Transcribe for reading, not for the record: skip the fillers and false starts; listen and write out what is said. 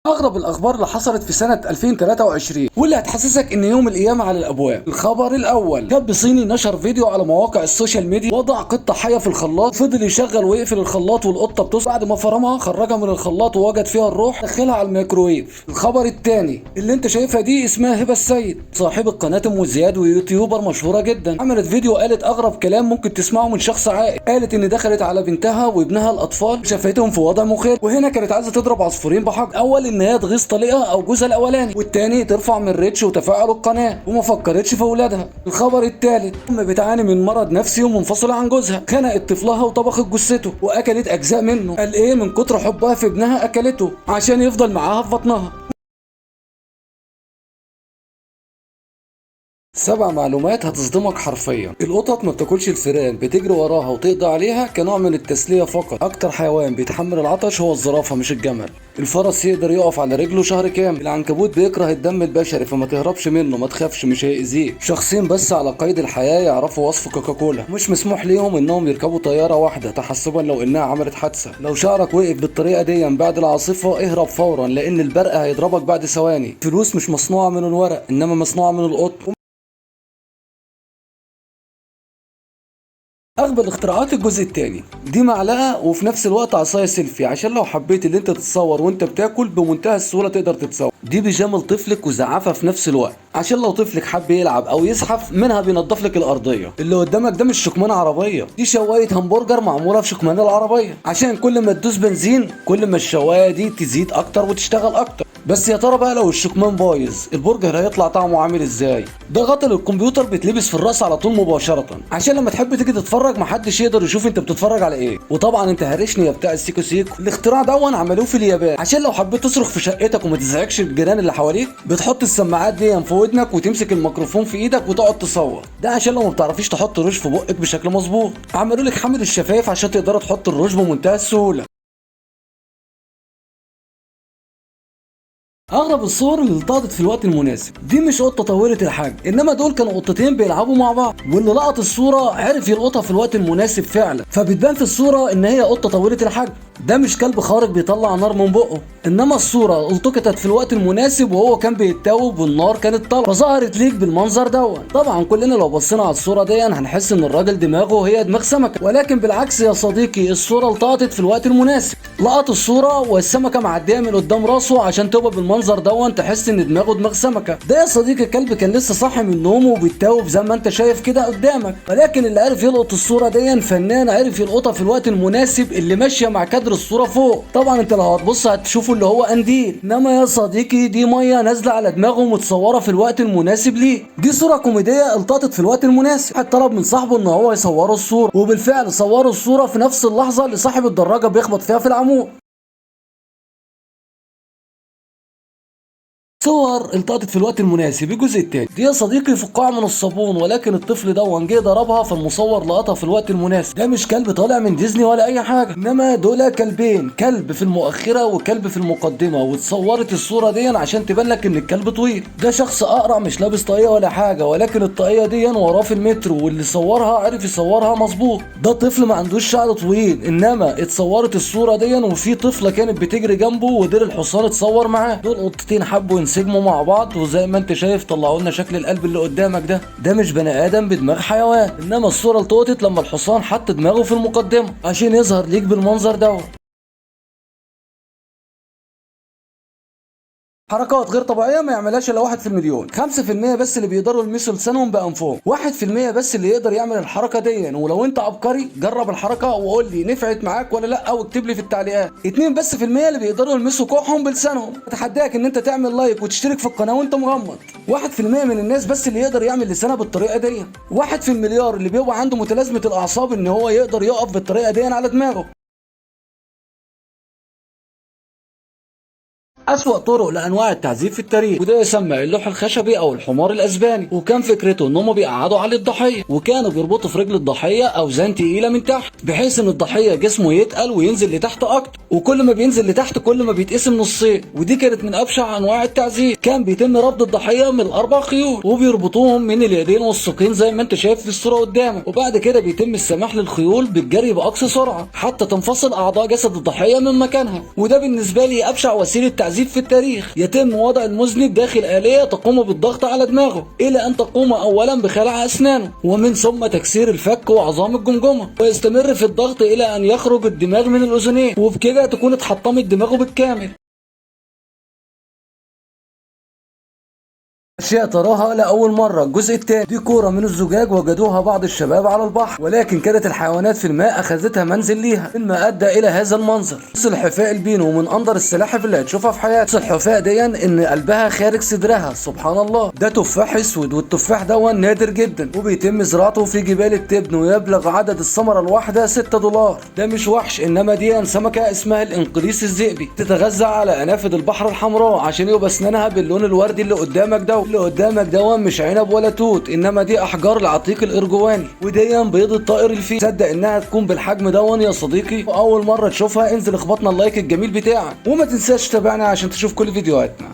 اغرب الاخبار اللي حصلت في سنه 2023 واللي هتحسسك ان يوم القيامه على الابواب. الخبر الاول، شاب صيني نشر فيديو على مواقع السوشيال ميديا، وضع قطه حيه في الخلاط، فضل يشغل ويقفل الخلاط والقطه بتص. بعد ما فرمها خرجها من الخلاط ووجد فيها الروح، دخلها على الميكروويف. الخبر الثاني اللي انت شايفها دي اسمها هبه السيد، صاحبه قناه ام زياد ويوتيوبر مشهوره جدا. عملت فيديو قالت اغرب كلام ممكن تسمعه من شخص عاقل. قالت ان دخلت على بنتها وابنها الاطفال، شافتهم في وضع مخيف، وهنا كانت عايزه تضرب عصفورين بحجر. اول ان هي تغيظ طليقها او جوزها الاولاني، والتاني ترفع من ريتش وتفاعل القناه، وما فكرتش في اولادها. الخبر الثالث، ام بتعاني من مرض نفسي ومنفصله عن جوزها، خنقت طفلها وطبخت جثته واكلت اجزاء منه. قال ايه؟ من كتر حبها في ابنها اكلته عشان يفضل معاها في بطنها. 7 معلومات هتصدمك حرفيا. القطط ما بتاكلش الفئران، بتجري وراها وتقضي عليها كنوع من التسلية فقط. اكتر حيوان بيتحمل العطش هو الزرافة مش الجمل. الفرس يقدر يقف على رجله شهر كامل. العنكبوت بيكره الدم البشري فما تهربش منه، ما تخافش مش هيأذيك. شخصين بس على قيد الحياة يعرفوا وصف كوكاكولا، مش مسموح ليهم انهم يركبوا طيارة واحدة تحسبا لو انها عملت حادثة. لو شعرك وقف بالطريقة دي بعد العاصفة اهرب فورا، لان البرق هيضربك بعد ثواني. فلوس مش مصنوعة من الورق انما مصنوعة من القطن. اغبى الاختراعات الجزء الثاني، دي معلقه وفي نفس الوقت عصايه سيلفي، عشان لو حبيت ان انت تتصور وانت بتاكل بمنتهى السهوله تقدر تتصور. دي بيجامه لطفلك وزعافه في نفس الوقت، عشان لو طفلك حب يلعب او يزحف منها بينضف لك الارضيه. اللي قدامك ده مش شكمان عربيه، دي شوايه همبرجر معموله في شكمان العربيه، عشان كل ما تدوس بنزين كل ما الشوايه دي تزيد اكتر وتشتغل اكتر. بس يا ترى بقى لو الشكمان بايظ البرجر هيطلع طعمه عامل ازاي؟ ده غطا للكمبيوتر بيتلبس في الراس على طول مباشره، عشان لما تحب تيجي تتفرج محدش يقدر يشوف انت بتتفرج على ايه. وطبعا انت هرشني يا بتاع السيكو سيكو، الاختراع دون عملوه في اليابان، عشان لو حبيت تصرخ في شقتك وما تزعجش الجيران اللي حواليك بتحط السماعات دي في ودنك وتمسك الميكروفون في ايدك وتقعد تصور. ده عشان لو ما بتعرفيش تحط روج في بقك بشكل مظبوط. عملوا لك حامل الشفايف عشان تقدر تحط الروج بمنتهى السهوله. اغرب الصور اللي التقطت في الوقت المناسب، دي مش قطه طويله الحجم، انما دول كانوا قطتين بيلعبوا مع بعض، واللي لقط الصوره عرف يلقطها في الوقت المناسب فعلا، فبتبان في الصوره ان هي قطه طويله الحجم. ده مش كلب خارق بيطلع نار من بقه، انما الصوره التقطت في الوقت المناسب وهو كان بيتوب والنار كانت طالعه، فظهرت ليك بالمنظر دون. طبعا كلنا لو بصينا على الصوره دي هنحس ان الراجل دماغه هي دماغ سمكه، ولكن بالعكس يا صديقي، الصوره التقطت في الوقت المناسب. لقط الصوره والسمكه معديه من قدام راسه عشان تبقى بالمنظر دون تحس ان دماغه دماغ سمكه. ده يا صديقي الكلب كان لسه صاحي من نومه وبيتوب زي ما انت شايف كده قدامك، ولكن اللي عرف يلقط الصوره دي فنان، عرف يلقطها في الوقت المناسب اللي ماشيه مع كادر الصوره فوق. طبعا انت لو هتبص هتشوفه اللي هو قنديل، انما يا صديقي دي ميه نازله على دماغه متصوره في الوقت المناسب ليه. دي صوره كوميديه التقطت في الوقت المناسب. واحد طلب من صاحبه ان هو يصوره الصوره، وبالفعل صوروا الصوره في نفس اللحظه اللي صاحب الدراجه بيخبط فيها في العمود. صور التقطت في الوقت المناسب. الجزء الثاني، دي يا صديقي فقاعة من الصابون، ولكن الطفل ده جه ضربها فالمصور لقطها في الوقت المناسب. ده مش كلب طالع من ديزني ولا اي حاجه، انما دول كلبين، كلب في المؤخره وكلب في المقدمه، واتصورت الصوره دي عشان تبان لك ان الكلب طويل. ده شخص اقرع مش لابس طاقيه ولا حاجه، ولكن الطاقيه دي وراه في المترو، واللي صورها عرف يصورها مظبوط. ده طفل ما عندوش شعر طويل، انما اتصورت الصوره دي وفي طفله كانت بتجري جنبه ودير الحصان اتصور معاه. دول قطتين حبوا ينسجموا مع بعض، وزي ما انت شايف طلعوا لنا شكل القلب اللي قدامك ده. ده مش بني ادم بدماغ حيوان، انما الصوره التقطت لما الحصان حط دماغه في المقدمه عشان يظهر ليك بالمنظر ده. حركات غير طبيعيه ما يعملهاش الا 1 في المليون. 5% بس اللي بيقدروا يلمسوا لسانهم بانفهم. 1% بس اللي يقدر يعمل الحركه دي، ولو انت عبقري جرب الحركه وقول لي نفعت معاك ولا لا، او اكتب لي في التعليقات. 2 بس في المية اللي بيقدروا يلمسوا كوعهم بلسانهم. اتحداك ان انت تعمل لايك وتشترك في القناه وانت مغمض. 1% من الناس بس اللي يقدر يعمل لسانه بالطريقه دي. 1 في المليار اللي بيبقى عنده متلازمه الاعصاب ان هو يقدر يقف بالطريقه دي على دماغه. أسوأ طرق لأنواع التعذيب في التاريخ، وده يسمى اللوح الخشبي أو الحمار الأسباني. وكان فكرته إن هم بيقعدوا على الضحية، وكانوا بيربطوا في رجل الضحية أوزان تقيلة من تحت، بحيث إن الضحية جسمه يتقل وينزل لتحت أكتر، وكل ما بينزل لتحت كل ما بيتقسم نصين. ودي كانت من أبشع أنواع التعذيب. كان بيتم ربط الضحية من ال4 خيول، وبيربطوهم من اليدين والساقين زي ما أنت شايف في الصورة قدامك، وبعد كده بيتم السماح للخيول بالجري بأقصى سرعة حتى تنفصل أعضاء جسد الضحية من مكانها. وده بالنسبة لي أبشع وسيلة تعذيب والتعذيب في التاريخ. يتم وضع المذنب داخل آلية تقوم بالضغط على دماغه إلى أن تقوم أولا بخلع أسنانه ومن ثم تكسير الفك وعظام الجمجمة، ويستمر في الضغط إلى أن يخرج الدماغ من الأذنين، وبكده تكون اتحطمت دماغه بالكامل. أشياء تراها لأول مرة. الجزء الثاني، دي كورة من الزجاج وجدوها بعض الشباب على البحر، ولكن كانت الحيوانات في الماء أخذتها منزل ليها، مما أدى إلى هذا المنظر. السلحفاة البينو من أنظر السلاحف اللي هتشوفها في حياتك. السلحفاة دي إن قلبها خارج صدرها، سبحان الله. ده تفاح أسود، والتفاح ده نادر جدا وبيتم زراعته في جبال التبن، ويبلغ عدد الثمرة الواحدة $6. ده مش وحش، إنما دي سمكة اسمها الإنقليس الذئبي، تتغذى على أنافذ البحر الحمراء عشان يبقى أسنانها باللون الوردي اللي قدامك ده. اللي قدامك ده مش عنب ولا توت، انما دي احجار العتيق الارجواني، ودي بيض الطائر الفيل. تصدق انها تكون بالحجم ده يا صديقي؟ واول مره تشوفها انزل اخبطنا اللايك الجميل بتاعك، وما تنساش تتابعنا عشان تشوف كل فيديوهاتنا.